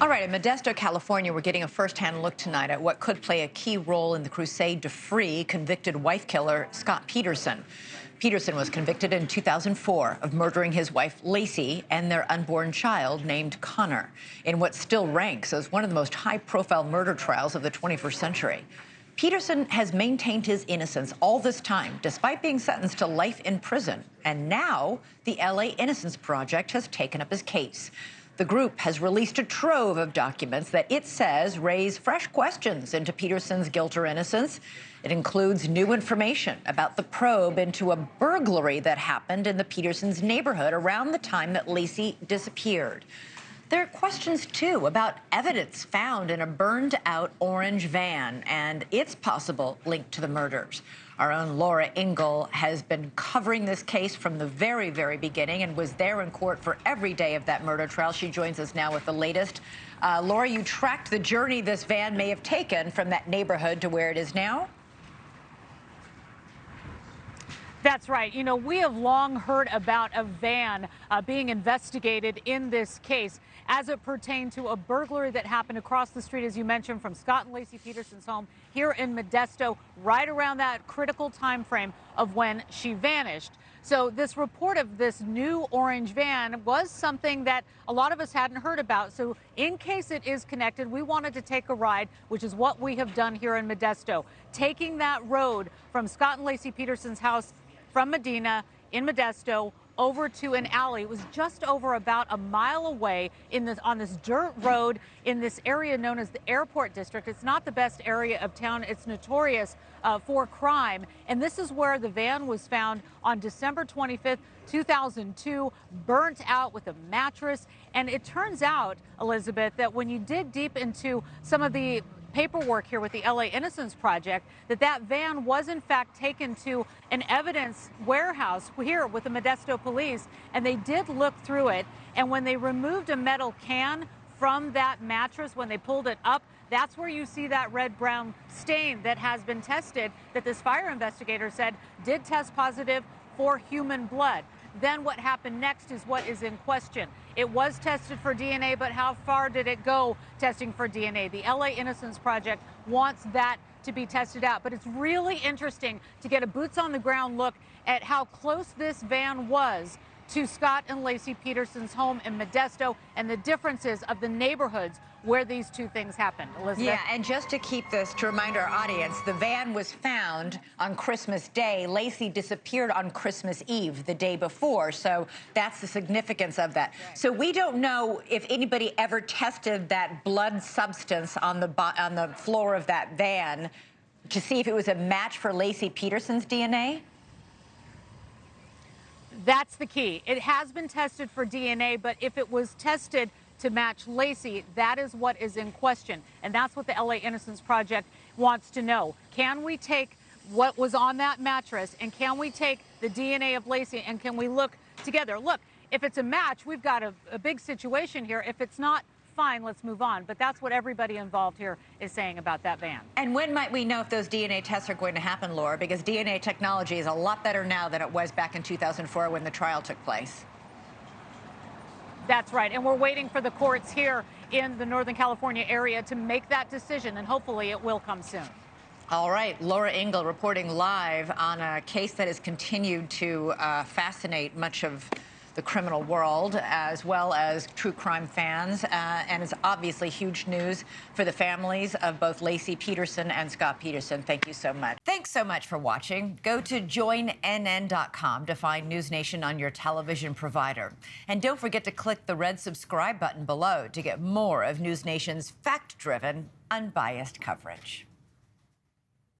All right, in Modesto, California, we're getting a first-hand look tonight at what could play a key role in the crusade to free convicted wife killer Scott Peterson. Peterson was convicted in 2004 of murdering his wife, Lacey, and their unborn child named Connor, in what still ranks as one of the most high-profile murder trials of the 21st century. Peterson has maintained his innocence all this time, despite being sentenced to life in prison. And now the LA Innocence Project has taken up his case. The group has released a trove of documents that it says raise fresh questions into Peterson's guilt or innocence. It includes new information about the probe into a burglary that happened in the Petersons' neighborhood around the time that Lacey disappeared. There are questions, too, about evidence found in a burned-out orange van and its possible link to the murders. Our own Laura Ingle has been covering this case from the very, very beginning and was there in court for every day of that murder trial. She joins us now with the latest. Laura, you tracked the journey this van may have taken from that neighborhood to where it is now? That's right. You know, we have long heard about a van being investigated in this case as it pertained to a burglary that happened across the street, as you mentioned, from Scott and Lacey Peterson's home here in Modesto, right around that critical time frame of when she vanished. So this report of this new orange van was something that a lot of us hadn't heard about. So in case it is connected, we wanted to take a ride, which is what we have done here in Modesto, taking that road from Scott and Lacey Peterson's house from Medina in Modesto over to an alley. It was just over about a mile away on this dirt road in this area known as the Airport District. It's not the best area of town. It's notorious for crime. And this is where the van was found on December 25th, 2002, burnt out with a mattress. And it turns out, Elizabeth, that when you dig deep into some of the paperwork here with the LA Innocence Project, that van was in fact taken to an evidence warehouse here with the Modesto police, and they did look through it. And when they removed a metal can from that mattress, when they pulled it up, that's where you see that red-brown stain that has been tested, that this fire investigator said did test positive for human blood. Then what happened next is what is in question. It was tested for DNA, but how far did it go testing for DNA? The LA Innocence Project wants that to be tested out. But it's really interesting to get a boots-on-the-ground look at how close this van was to Scott and Lacey Peterson's home in Modesto and the differences of the neighborhoods where these two things happened. Elizabeth? Yeah, and just to keep this, to remind our audience, the van was found on Christmas Day. Lacey disappeared on Christmas Eve, the day before, so that's the significance of that. Right. So we don't know if anybody ever tested that blood substance on the floor of that van to see if it was a match for Lacey Peterson's DNA? That's the key. It has been tested for DNA, but if it was tested to match Lacey, that is what is in question. And that's what the LA Innocence Project wants to know. Can we take what was on that mattress and can we take the DNA of Lacey and can we look together? Look, if it's a match, we've got a big situation here. If it's not, fine, let's move on. But that's what everybody involved here is saying about that van. And when might we know if those DNA tests are going to happen, Laura? Because DNA technology is a lot better now than it was back in 2004 when the trial took place. That's right. And we're waiting for the courts here in the Northern California area to make that decision, and hopefully it will come soon. All right, Laura Ingle reporting live on a case that has continued to fascinate much of the criminal world, as well as true crime fans, and is obviously huge news for the families of both Lacey Peterson and Scott Peterson. Thank you so much. Thanks so much for watching. Go to joinnn.com to find NewsNation on your television provider. And don't forget to click the red subscribe button below to get more of NewsNation's fact-driven, unbiased coverage.